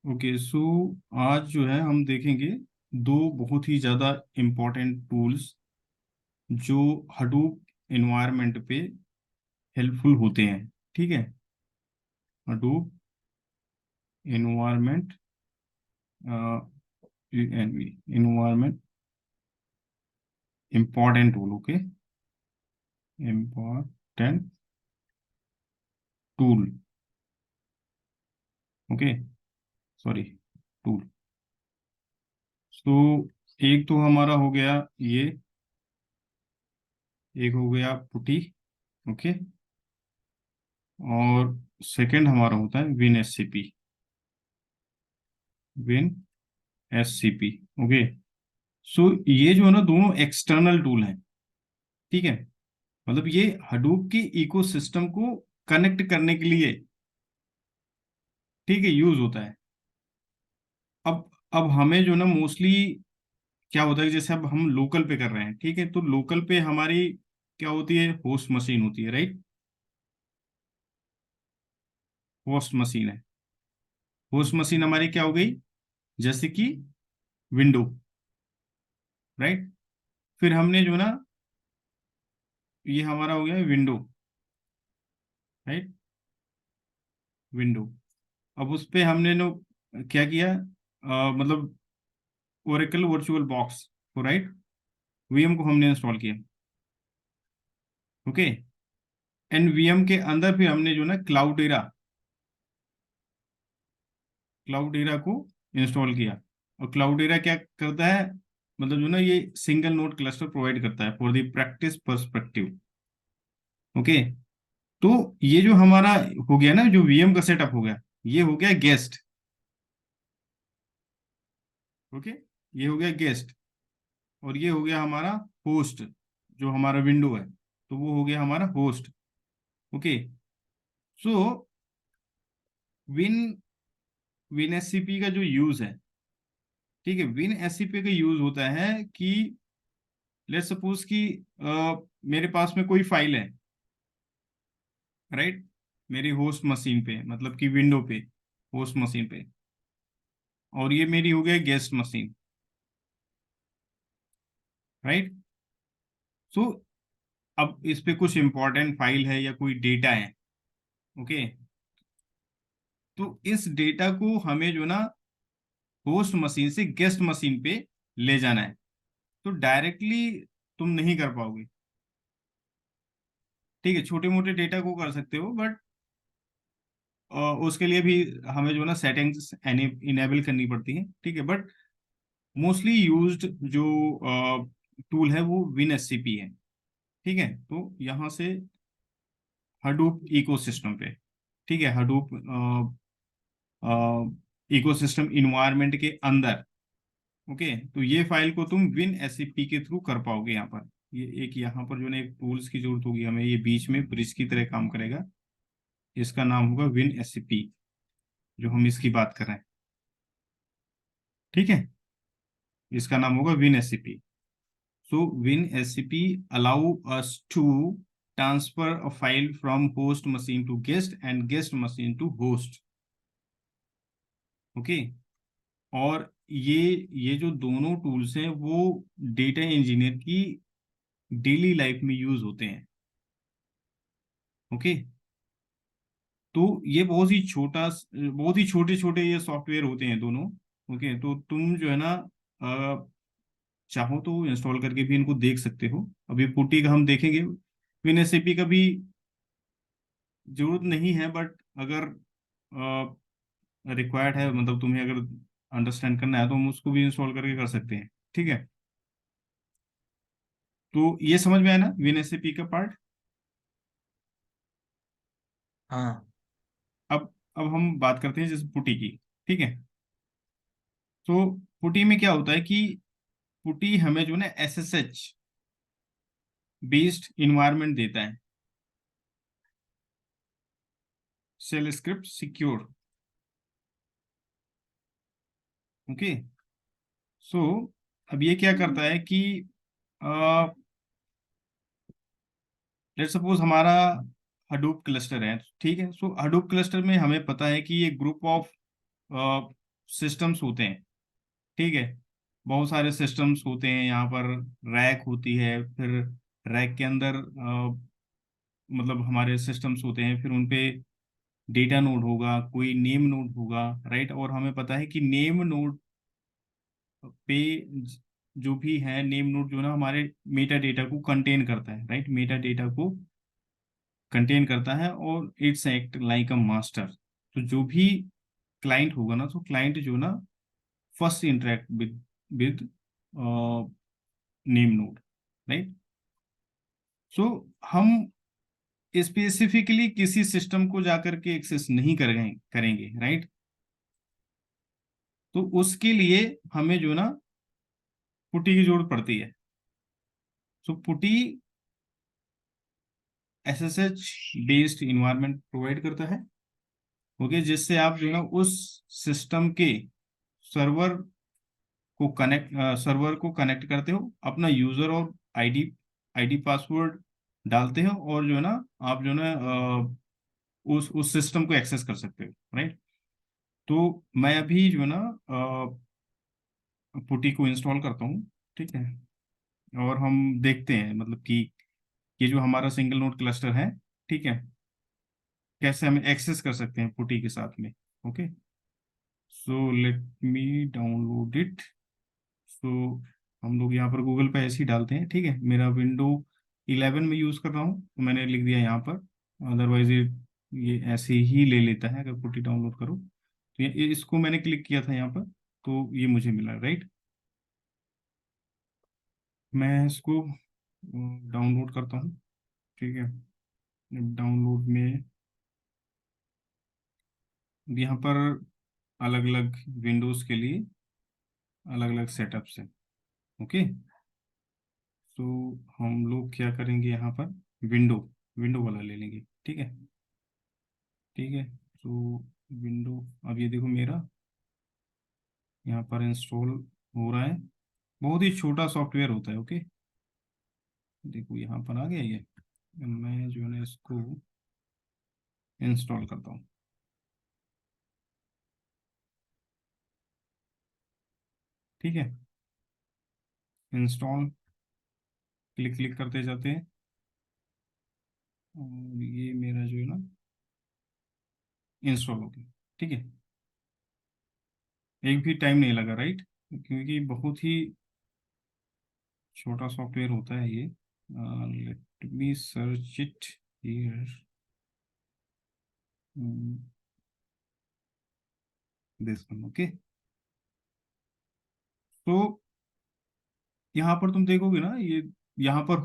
Okay so आज जो है हम देखेंगे दो बहुत ही ज़्यादा इम्पोर्टेंट टूल्स जो हडूप इन्वायरमेंट पे हेल्पफुल होते हैं। ठीक है। Hadoop environment environment important tool. Okay, important tool. Okay, sorry, tool. तो एक तो हमारा हो गया ये, एक हो गया पुटी। ओके, और सेकंड हमारा होता है WinSCP. WinSCP. Okay. So ये जो है ना, दोनों एक्सटर्नल टूल हैं। ठीक है। मतलब ये हडूप के इकोसिस्टम को कनेक्ट करने के लिए, ठीक है, यूज होता है। अब हमें जो ना मोस्टली क्या होता है कि जैसे अब हम लोकल पे कर रहे हैं, ठीक है, तो लोकल पे हमारी क्या होती है, होस्ट मशीन होती है, राइट। होस्ट मशीन है। होस्ट मशीन हमारी क्या हो गई, जैसे कि विंडो, राइट। फिर हमने जो ना, ये हमारा हो गया विंडो, राइट। विंडो। अब उस पे हमने नो क्या किया, मतलब ओरेकल वर्चुअल बॉक्स को, राइट, वीएम को हमने इंस्टॉल किया। ओके। एंड वीएम के अंदर फिर हमने जो ना क्लाउडेरा को इंस्टॉल किया। और क्लाउडेरा क्या करता है, मतलब जो ना ये सिंगल नोड क्लस्टर प्रोवाइड करता है for the practice perspective. Okay. तो ये जो हमारा हो गया ना, जो वीएम का सेटअप हो गया, ये हो गया गेस्ट। ओके, ये हो गया गेस्ट। और ये हो गया हमारा होस्ट, जो हमारा विंडो है, तो वो हो गया हमारा होस्ट। ओके। सो विन विन एससीपी का जो यूज है, ठीक है, विन एससीपी का यूज होता है कि लेट्स सपोज कि मेरे पास में कोई फाइल है, राइट, मेरी होस्ट मशीन पे, मतलब कि विंडो पे, होस्ट मशीन पे। और ये मेरी हो गया गेस्ट मशीन, राइट। सो अब इस पे कुछ इंपॉर्टेंट फाइल है या कोई डेटा है। ओके। तो इस डेटा को हमें जो ना होस्ट मशीन से गेस्ट मशीन पे ले जाना है। तो डायरेक्टली तुम नहीं कर पाओगे। ठीक है, छोटे मोटे डेटा को कर सकते हो, बट उसके लिए भी हमें जो ना सेटिंग्स इनेबल करनी पड़ती है। ठीक है, बट मोस्टली यूज्ड जो टूल है वो विन एससीपी है। ठीक है। तो यहाँ से हडूप इकोसिस्टम पे, ठीक है, हडूप इकोसिस्टम इन्वायरमेंट के अंदर। ओके, तो ये फाइल को तुम विन एससीपी के थ्रू कर पाओगे। यहाँ पर ये एक, यहाँ पर जो है एक टूल्स की जरूरत होगी हमें, ये बीच में ब्रिज की तरह काम करेगा। इसका नाम होगा विन एससीपी, जो हम इसकी बात कर रहे हैं। ठीक है, इसका नाम होगा win SCP. So win SCP allow us to transfer a file from host machine to guest and guest machine to host. Okay. और ये जो दोनों टूल्स हैं वो डेटा इंजीनियर की डेली लाइफ में यूज होते हैं। ओके। तो ये बहुत ही छोटे छोटे ये सॉफ्टवेयर होते हैं दोनों। ओके, तो तुम जो है ना, चाहो तो इंस्टॉल करके भी इनको देख सकते हो। अभी पुट्टी का हम देखेंगे, विन एसएपी का भी जरूरत नहीं है, बट अगर रिक्वायर्ड है, मतलब तुम्हें अगर अंडरस्टैंड करना है, तो हम उसको भी इंस्टॉल करके कर सकते हैं। ठीक है। तो ये समझ में आया ना विन एसएपी का पार्ट। हाँ। अब हम बात करते हैं जैसे पुटी की। ठीक है। तो पुटी में क्या होता है कि पुटी हमें जो ना एसएसएच बेस्ड इन्वायरमेंट देता है, शेल स्क्रिप्ट सिक्योर। ओके। सो अब ये क्या करता है कि लेट सपोज हमारा हडूप क्लस्टर है। ठीक है। सो हडूप क्लस्टर में हमें पता है कि ये ग्रुप ऑफ सिस्टम्स होते हैं, ठीक है, बहुत सारे सिस्टम्स होते हैं यहाँ पर। रैक होती है, फिर रैक के अंदर मतलब हमारे सिस्टम्स होते हैं, फिर उनपे डेटा नोड होगा, कोई नेम नोड होगा, राइट। और हमें पता है कि नेम नोड पे जो भी है, नेम नोड जो ना हमारे मेटा डेटा को कंटेन करता है, राइट, मेटा डेटा को कंटेन करता है, और it's act like a master. तो जो भी क्लाइंट होगा ना, तो क्लाइंट जो ना first interact with name node, right. So हम स्पेसिफिकली किसी सिस्टम को जाकर के एक्सेस नहीं करेंगे, राइट। तो उसके लिए हमें जो ना पुटी की जरूरत पड़ती है। सो पुटी एसएसएच बेस्ड इन्वायरमेंट प्रोवाइड करता है, ओके, जिससे आप जो है ना उस सिस्टम के सर्वर सर्वर को कनेक्ट करते हो, अपना यूजर और आईडी आईडी पासवर्ड डालते हो, और जो है ना आप जो है ना उस सिस्टम को एक्सेस कर सकते हो, राइट। तो मैं अभी जो है ना पुटी को इंस्टॉल करता हूँ, ठीक है। और हम देखते हैं मतलब कि ये जो हमारा सिंगल नोड क्लस्टर है, ठीक है, कैसे हम एक्सेस कर सकते हैं पुटी के साथ में। Okay, so let me download it. So हम लोग यहाँ पर गूगल पे ऐसे ही डालते हैं, ठीक है। मेरा विंडो 11 में यूज़ कर रहा हूँ, तो मैंने लिख दिया यहाँ पर। अदरवाइज ये ऐसे ही ले लेता है अगर पुटी डाउनलोड करो। तो इसको मैंने क्लिक किया था यहाँ पर, तो ये मुझे मिला, राइट। मैं इसको डाउनलोड करता हूँ, ठीक है। डाउनलोड में यहाँ पर अलग अलग विंडोज़ के लिए अलग अलग सेटअप्स हैं, ओके। तो हम लोग क्या करेंगे, यहाँ पर विंडो विंडो वाला ले लेंगे, ठीक है। ठीक है, तो विंडो, अब ये देखो मेरा यहाँ पर इंस्टॉल हो रहा है। बहुत ही छोटा सॉफ्टवेयर होता है, ओके। देखो यहाँ पर आ गया ये। मैं जो है ना इसको इंस्टॉल करता हूँ, ठीक है। इंस्टॉल क्लिक क्लिक करते जाते हैं, और ये मेरा जो है ना इंस्टॉल हो गया, ठीक है। एक भी टाइम नहीं लगा, राइट, क्योंकि बहुत ही छोटा सॉफ्टवेयर होता है ये। Let me search it here, this one, okay. तो यहाँ पर तुम देखोगे ना, ये यहाँ पर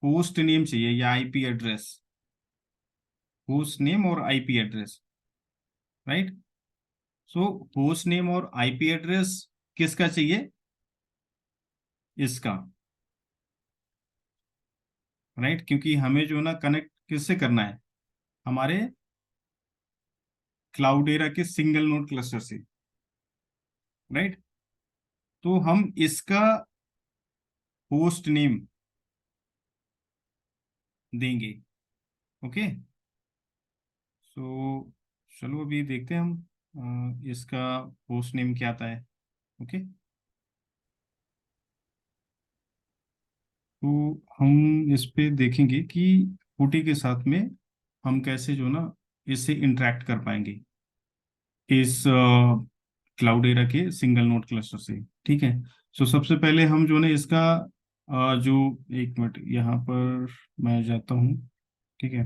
होस्ट नेम चाहिए या आईपी एड्रेस, होस्ट नेम और आईपी एड्रेस, राइट। सो होस्ट नेम और आईपी एड्रेस किसका चाहिए, इसका, राइट, क्योंकि हमें जो ना कनेक्ट किससे करना है, हमारे क्लाउडेरा के सिंगल नोड क्लस्टर से, राइट। तो हम इसका होस्ट नेम देंगे, ओके। सो चलो अभी देखते हैं हम इसका होस्ट नेम क्या आता है, ओके। तो हम इस पे देखेंगे कि पुटी के साथ में हम कैसे जो ना इससे इंटरेक्ट कर पाएंगे, इस क्लाउडेरा के सिंगल नोड क्लस्टर से, ठीक है। सो सबसे पहले हम जो ना इसका जो, एक मिनट यहाँ पर मैं जाता हूँ, ठीक है।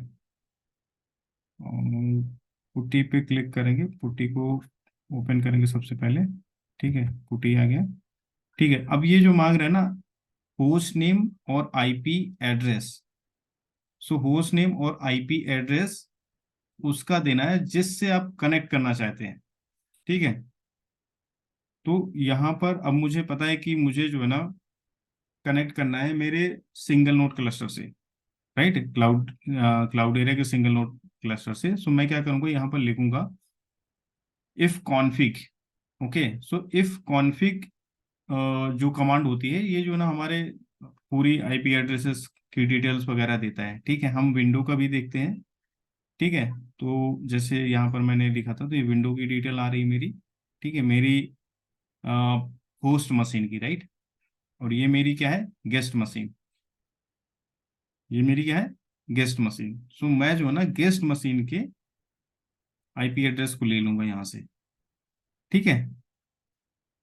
पुट्टी पे क्लिक करेंगे, पुट्टी को ओपन करेंगे सबसे पहले, ठीक है। पुट्टी आ गया, ठीक है। अब ये जो मांग रहा है ना होस्ट नेम और आईपी एड्रेस, सो होस्ट नेम और आईपी एड्रेस उसका देना है जिससे आप कनेक्ट करना चाहते हैं, ठीक है। तो यहाँ पर अब मुझे पता है कि मुझे जो है ना कनेक्ट करना है मेरे सिंगल नोड क्लस्टर से, राइट, क्लाउड एरिया के सिंगल नोड क्लस्टर से। सो मैं क्या करूँगा, यहाँ पर लिखूंगा if config, okay. So if config जो कमांड होती है, ये जो ना हमारे पूरी आईपी एड्रेसेस की डिटेल्स वगैरह देता है, ठीक है। हम विंडो का भी देखते हैं, ठीक है। तो जैसे यहाँ पर मैंने लिखा था, तो ये विंडो की डिटेल आ रही मेरी, ठीक है, मेरी होस्ट मशीन की, राइट। और ये मेरी क्या है, गेस्ट मशीन। ये मेरी क्या है, गेस्ट मशीन। सो मैं जो है ना गेस्ट मशीन के आईपी एड्रेस को ले लूंगा यहाँ से, ठीक है।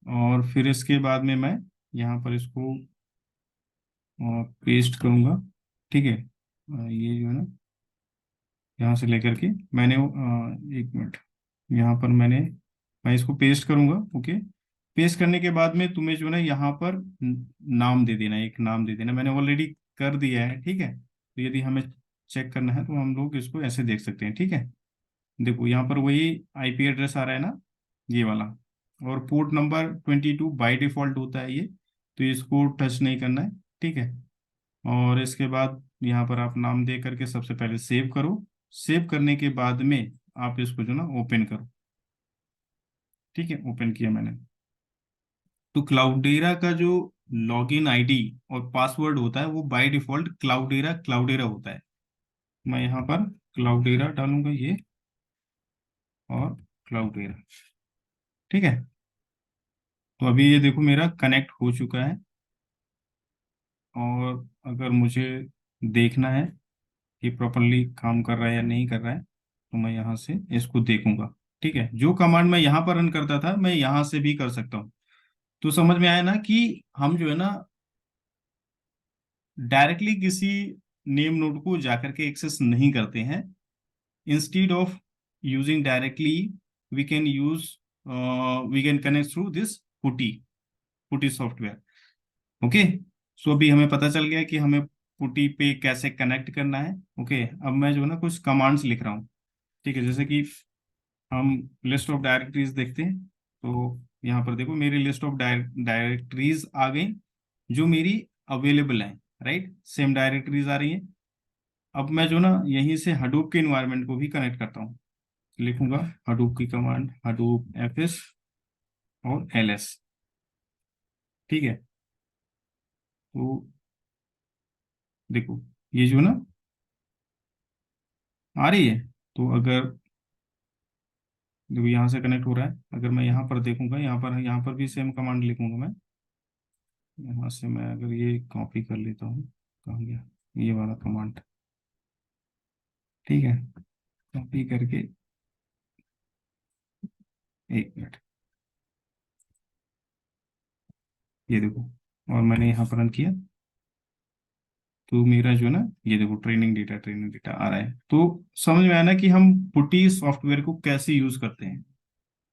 और फिर इसके बाद में मैं यहाँ पर इसको पेस्ट करूंगा, ठीक है। ये जो है ना यहाँ से लेकर के मैंने एक मिनट, यहाँ पर मैं इसको पेस्ट करूंगा, ओके। पेस्ट करने के बाद में तुम्हें जो है ना यहाँ पर नाम दे देना, एक नाम दे देना, मैंने ऑलरेडी कर दिया है, ठीक है। तो यदि हमें चेक करना है तो हम लोग इसको ऐसे देख सकते हैं, ठीक है। देखो यहाँ पर वही आईपी एड्रेस आ रहा है ना, ये वाला। और पोर्ट नंबर 22 बाय डिफॉल्ट होता है ये, तो इसको टच नहीं करना है, ठीक है। और इसके बाद यहाँ पर आप नाम दे करके सबसे पहले सेव करो। सेव करने के बाद में आप इसको जो ना ओपन करो, ठीक है। ओपन किया मैंने। तो क्लाउडेरा का जो लॉगिन आईडी और पासवर्ड होता है वो बाय डिफॉल्ट क्लाउडेरा क्लाउडेरा होता है। मैं यहाँ पर क्लाउडेरा डालूंगा ये, और क्लाउडेरा, ठीक है। तो अभी ये देखो मेरा कनेक्ट हो चुका है। और अगर मुझे देखना है कि प्रॉपरली काम कर रहा है या नहीं कर रहा है, तो मैं यहाँ से इसको देखूंगा, ठीक है। जो कमांड मैं यहाँ पर रन करता था मैं यहाँ से भी कर सकता हूँ। तो समझ में आया ना कि हम जो है ना डायरेक्टली किसी नेम नोड को जाकर के एक्सेस नहीं करते हैं। Instead of using directly we can use we can connect through this putty putty software, okay. So अभी हमें पता चल गया कि हमें पुटी पे कैसे कनेक्ट करना है, ओके। अब मैं जो है ना कुछ कमांड्स लिख रहा हूँ, ठीक है। जैसे कि हम लिस्ट ऑफ डायरेक्टरीज देखते हैं, तो यहाँ पर देखो मेरी लिस्ट ऑफ डायरेक्टरीज आ गई जो मेरी अवेलेबल है, राइट। सेम डायरेक्टरीज आ रही है। अब मैं जो ना यहीं से हडूप के इन्वायरमेंट को भी कनेक्ट करता हूँ। लिखूंगा हडूप की कमांड, हडूप एफएस और एलएस, ठीक है। तो देखो ये जो ना आ रही है, तो अगर देखो यहाँ से कनेक्ट हो रहा है, अगर मैं यहाँ पर देखूंगा, यहाँ पर भी सेम कमांड लिखूंगा मैं। यहाँ से मैं अगर ये कॉपी कर लेता हूँ, कहाँ गया ये वाला कमांड, ठीक है। कॉपी करके, एक मिनट, ये देखो, और मैंने यहाँ पर रन किया, तो मेरा जो है ना ये देखो ट्रेनिंग डेटा आ रहा है। तो समझ में आया ना कि हम पुटी सॉफ्टवेयर को कैसे यूज करते हैं,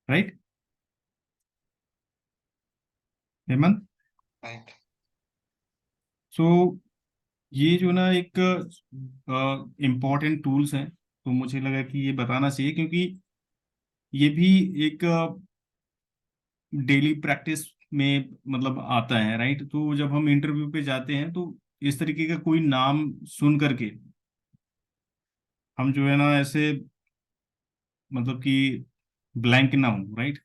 राइट हेमंत। राइट। सो ये जो ना एक इम्पॉर्टेंट टूल्स हैं, तो मुझे लगा कि ये बताना चाहिए, क्योंकि ये भी एक डेली प्रैक्टिस में मतलब आता है, राइट। तो जब हम इंटरव्यू पे जाते हैं तो इस तरीके का कोई नाम सुन करके हम जो है ना ऐसे मतलब कि ब्लैंक ना हो, राइट,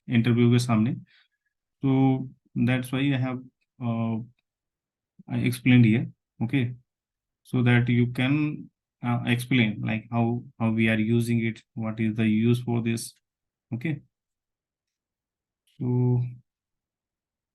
इंटरव्यू के सामने। तो that's why I explained here, okay. So that you can explain like how we are using it, what is the use for this, okay। So